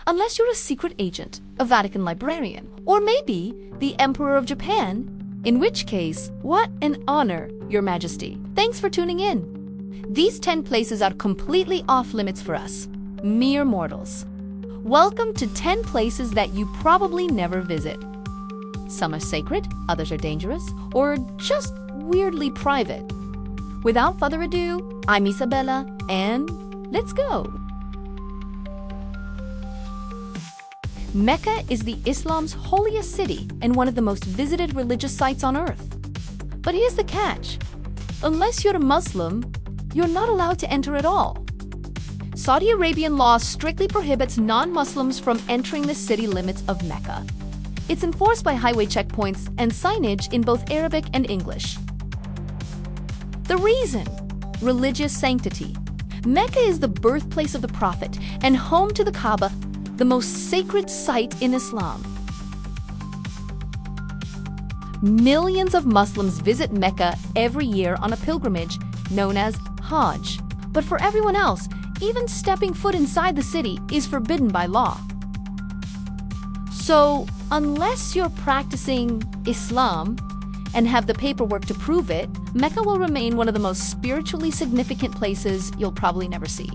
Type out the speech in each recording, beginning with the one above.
Unless you're a secret agent, a Vatican librarian, or maybe the Emperor of Japan, in which case, what an honor, Your Majesty. Thanks for tuning in. These 10 places are completely off limits for us, mere mortals. Welcome to 10 places that you probably never visit. Some are sacred, others are dangerous, or just weirdly private. Without further ado, I'm Isabella, and let's go! Mecca is the Islam's holiest city and one of the most visited religious sites on earth. But here's the catch. Unless you're a Muslim, you're not allowed to enter at all. Saudi Arabian law strictly prohibits non-Muslims from entering the city limits of Mecca. It's enforced by highway checkpoints and signage in both Arabic and English. The reason? Religious sanctity. Mecca is the birthplace of the Prophet and home to the Kaaba, the most sacred site in Islam. Millions of Muslims visit Mecca every year on a pilgrimage known as Hajj. But for everyone else, even stepping foot inside the city is forbidden by law. So, unless you're practicing Islam and have the paperwork to prove it, Mecca will remain one of the most spiritually significant places you'll probably never see.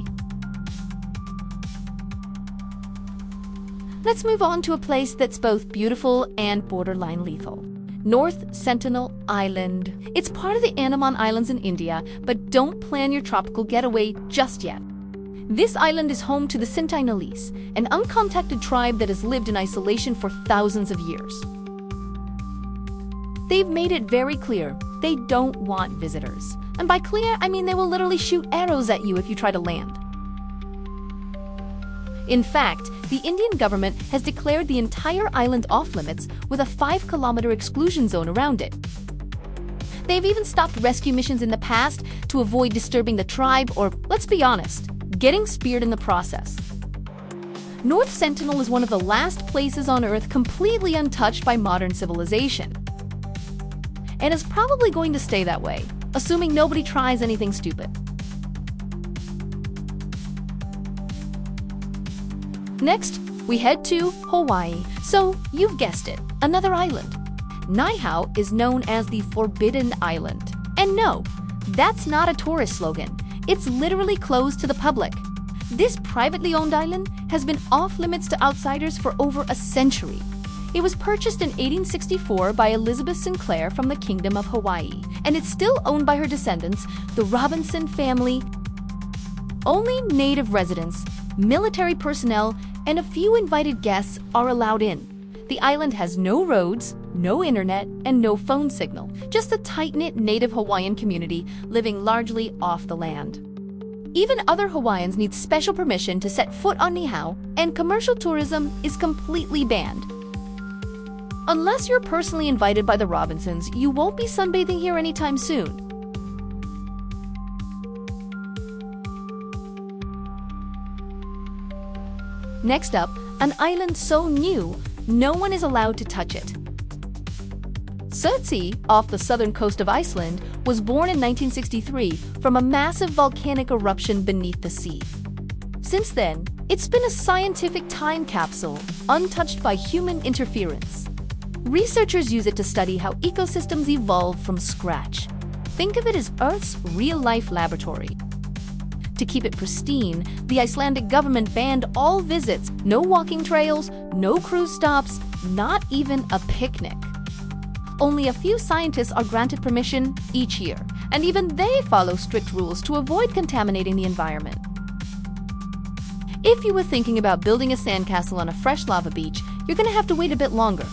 Let's move on to a place that's both beautiful and borderline lethal. North Sentinel Island. It's part of the Andaman Islands in India, but don't plan your tropical getaway just yet. This island is home to the Sentinelese, an uncontacted tribe that has lived in isolation for thousands of years. They've made it very clear they don't want visitors. And by clear, I mean they will literally shoot arrows at you if you try to land. In fact, the Indian government has declared the entire island off-limits with a 5-kilometer exclusion zone around it. They've even stopped rescue missions in the past to avoid disturbing the tribe or, let's be honest, getting speared in the process. North Sentinel is one of the last places on Earth completely untouched by modern civilization. And is probably going to stay that way, assuming nobody tries anything stupid. Next, we head to Hawaii. So, you've guessed it, another island. Niihau is known as the Forbidden Island. And no, that's not a tourist slogan. It's literally closed to the public. This privately owned island has been off-limits to outsiders for over a century. It was purchased in 1864 by Elizabeth Sinclair from the Kingdom of Hawaii, and it's still owned by her descendants, the Robinson family. Only native residents, military personnel, and a few invited guests are allowed in. The island has no roads, no internet, and no phone signal, just a tight-knit native Hawaiian community living largely off the land. Even other Hawaiians need special permission to set foot on Niihau, and commercial tourism is completely banned. Unless you're personally invited by the Robinsons, you won't be sunbathing here anytime soon. Next up, an island so new, no one is allowed to touch it. Surtsey, off the southern coast of Iceland, was born in 1963 from a massive volcanic eruption beneath the sea. Since then, it's been a scientific time capsule, untouched by human interference. Researchers use it to study how ecosystems evolve from scratch. Think of it as Earth's real-life laboratory. To keep it pristine, the Icelandic government banned all visits, no walking trails, no cruise stops, not even a picnic. Only a few scientists are granted permission each year, and even they follow strict rules to avoid contaminating the environment. If you were thinking about building a sandcastle on a fresh lava beach, you're going to have to wait a bit longer.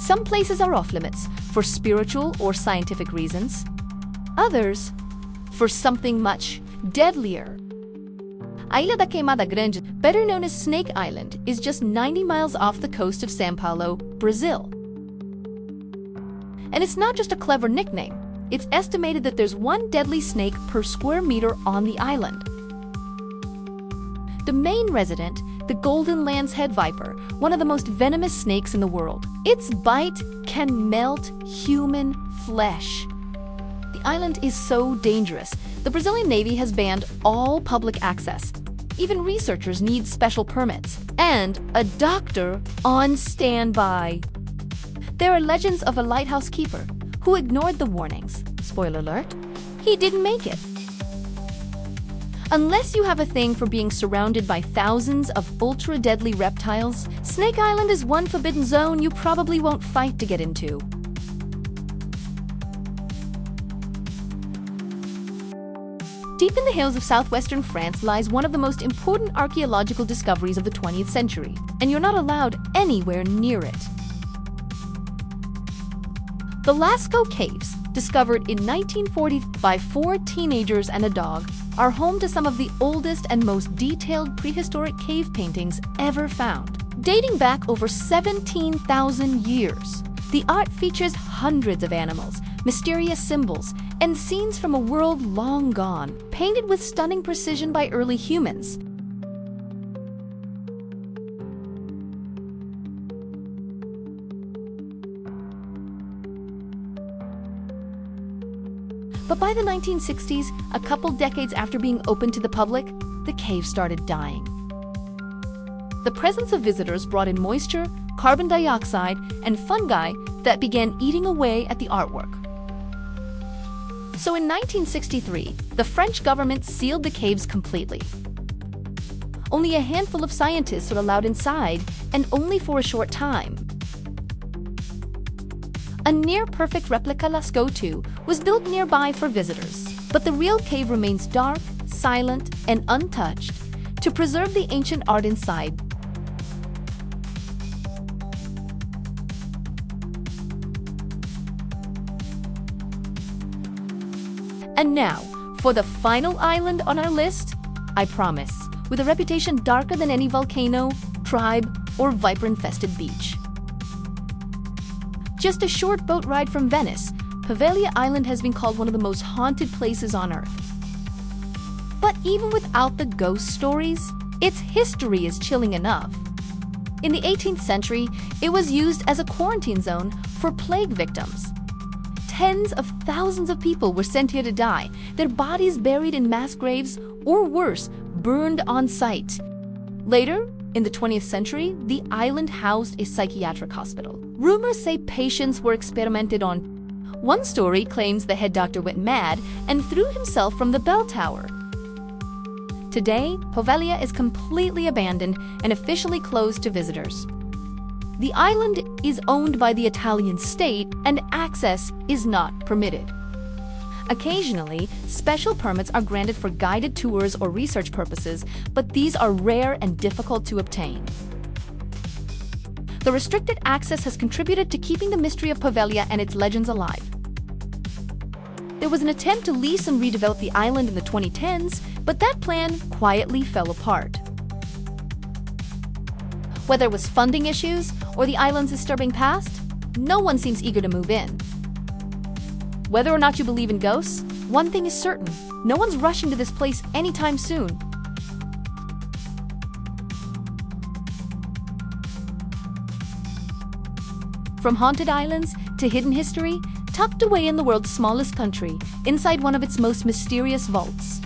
Some places are off-limits for spiritual or scientific reasons. Others, for something much deadlier. Ilha da Queimada Grande, better known as Snake Island, is just 90 miles off the coast of São Paulo, Brazil. And it's not just a clever nickname. It's estimated that there's one deadly snake per square meter on the island. The main resident, the golden lance head viper, one of the most venomous snakes in the world. Its bite can melt human flesh. The island is so dangerous. The Brazilian Navy has banned all public access. Even researchers need special permits and a doctor on standby. There are legends of a lighthouse keeper who ignored the warnings. Spoiler alert, he didn't make it. Unless you have a thing for being surrounded by thousands of ultra-deadly reptiles, Snake Island is one forbidden zone you probably won't fight to get into. Deep in the hills of southwestern France lies one of the most important archaeological discoveries of the 20th century, and you're not allowed anywhere near it. The Lascaux Caves, discovered in 1940 by 4 teenagers and a dog, are home to some of the oldest and most detailed prehistoric cave paintings ever found. Dating back over 17,000 years, the art features hundreds of animals, mysterious symbols, and scenes from a world long gone, painted with stunning precision by early humans. But by the 1960s, a couple decades after being opened to the public, the cave started dying. The presence of visitors brought in moisture, carbon dioxide, and fungi that began eating away at the artwork. So in 1963, the French government sealed the caves completely. Only a handful of scientists were allowed inside, and only for a short time. A near-perfect replica Lascaux 2 was built nearby for visitors, but the real cave remains dark, silent, and untouched to preserve the ancient art inside. And now, for the final island on our list, I promise, with a reputation darker than any volcano, tribe, or viper-infested beach. Just a short boat ride from Venice, Poveglia Island has been called one of the most haunted places on Earth. But even without the ghost stories, its history is chilling enough. In the 18th century, it was used as a quarantine zone for plague victims. Tens of thousands of people were sent here to die, their bodies buried in mass graves, or worse, burned on site. Later, in the 20th century, the island housed a psychiatric hospital. Rumors say patients were experimented on. One story claims the head doctor went mad and threw himself from the bell tower. Today, Poveglia is completely abandoned and officially closed to visitors. The island is owned by the Italian state and access is not permitted. Occasionally, special permits are granted for guided tours or research purposes, but these are rare and difficult to obtain. The restricted access has contributed to keeping the mystery of Poveglia and its legends alive. There was an attempt to lease and redevelop the island in the 2010s, but that plan quietly fell apart. Whether it was funding issues or the island's disturbing past, no one seems eager to move in. Whether or not you believe in ghosts, one thing is certain: no one's rushing to this place anytime soon. From haunted islands to hidden history, tucked away in the world's smallest country, inside one of its most mysterious vaults.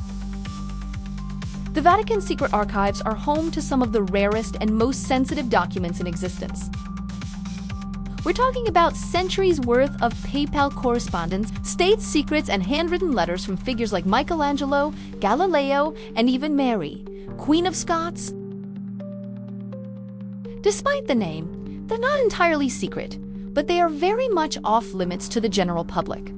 The Vatican's secret archives are home to some of the rarest and most sensitive documents in existence. We're talking about centuries worth of PayPal correspondence, state secrets, and handwritten letters from figures like Michelangelo, Galileo, and even Mary, Queen of Scots. Despite the name, they're not entirely secret, but they are very much off limits to the general public.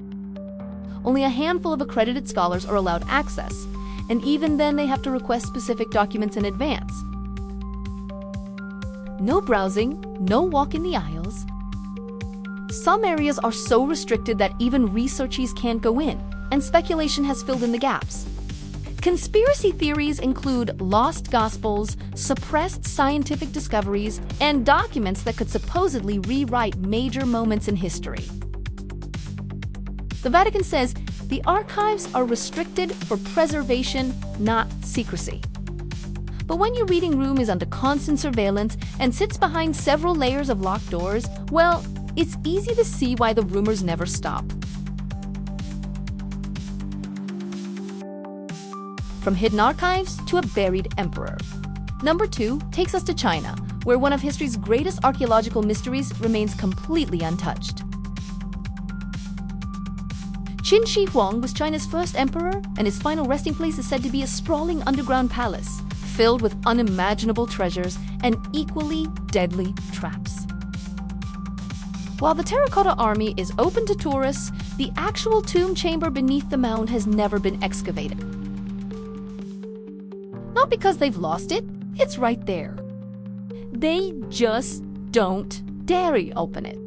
Only a handful of accredited scholars are allowed access, and even then they have to request specific documents in advance. No browsing, no walk in the aisles. Some areas are so restricted that even researchers can't go in, and speculation has filled in the gaps. Conspiracy theories include lost gospels, suppressed scientific discoveries, and documents that could supposedly rewrite major moments in history. The Vatican says the archives are restricted for preservation, not secrecy. But when your reading room is under constant surveillance and sits behind several layers of locked doors, well, it's easy to see why the rumors never stop. from hidden archives to a buried emperor. Number 2 takes us to China, where one of history's greatest archaeological mysteries remains completely untouched. Qin Huang was China's first emperor, and his final resting place is said to be a sprawling underground palace filled with unimaginable treasures and equally deadly traps. While the Terracotta Army is open to tourists, the actual tomb chamber beneath the mound has never been excavated. Not because they've lost it, it's right there. They just don't dare open it.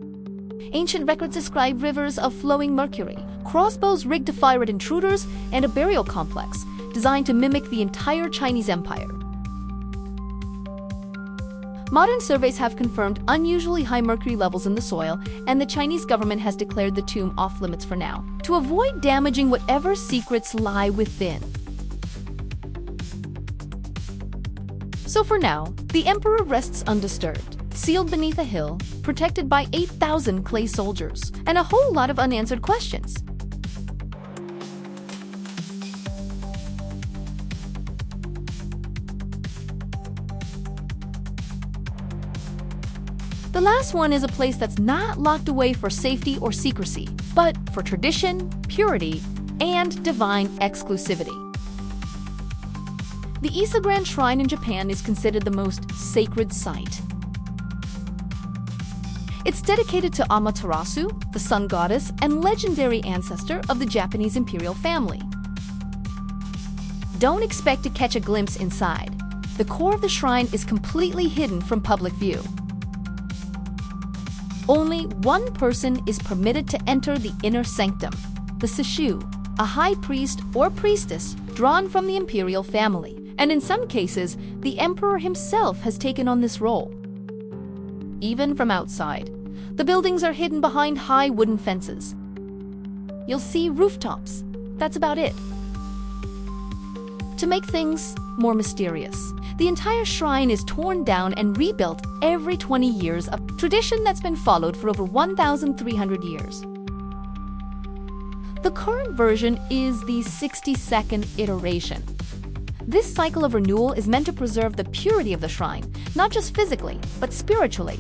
Ancient records describe rivers of flowing mercury, crossbows rigged to fire at intruders, and a burial complex designed to mimic the entire Chinese Empire. Modern surveys have confirmed unusually high mercury levels in the soil, and the Chinese government has declared the tomb off-limits for now, to avoid damaging whatever secrets lie within. So for now, the emperor rests undisturbed, sealed beneath a hill, protected by 8,000 clay soldiers, and a whole lot of unanswered questions. The last one is a place that's not locked away for safety or secrecy, but for tradition, purity, and divine exclusivity. The Ise Grand Shrine in Japan is considered the most sacred site. It's dedicated to Amaterasu, the sun goddess and legendary ancestor of the Japanese imperial family. Don't expect to catch a glimpse inside. The core of the shrine is completely hidden from public view. Only one person is permitted to enter the inner sanctum, the Sishu, a high priest or priestess drawn from the imperial family. And in some cases, the emperor himself has taken on this role. Even from outside, the buildings are hidden behind high wooden fences. You'll see rooftops. That's about it. To make things more mysterious, the entire shrine is torn down and rebuilt every 20 years, a tradition that's been followed for over 1,300 years. The current version is the 62nd iteration. This cycle of renewal is meant to preserve the purity of the shrine, not just physically, but spiritually.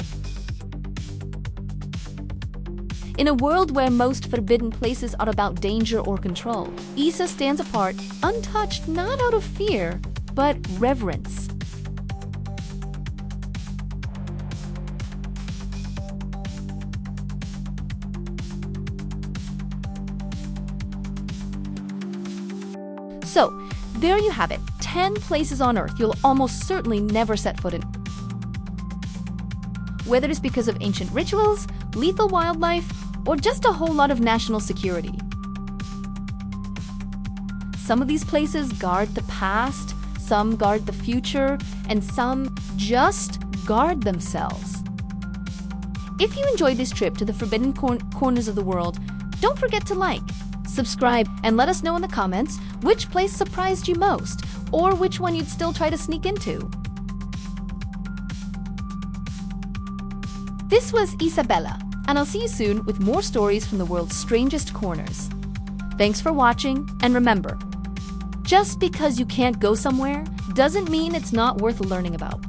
In a world where most forbidden places are about danger or control, Ise stands apart, untouched not out of fear, but reverence. So, there you have it, 10 places on Earth you'll almost certainly never set foot in. Whether it's because of ancient rituals, lethal wildlife, or just a whole lot of national security. Some of these places guard the past, some guard the future, and some just guard themselves. If you enjoyed this trip to the forbidden corners of the world, don't forget to like, subscribe, and let us know in the comments which place surprised you most, or which one you'd still try to sneak into. This was Isabella, and I'll see you soon with more stories from the world's strangest corners. Thanks for watching, and remember, just because you can't go somewhere doesn't mean it's not worth learning about.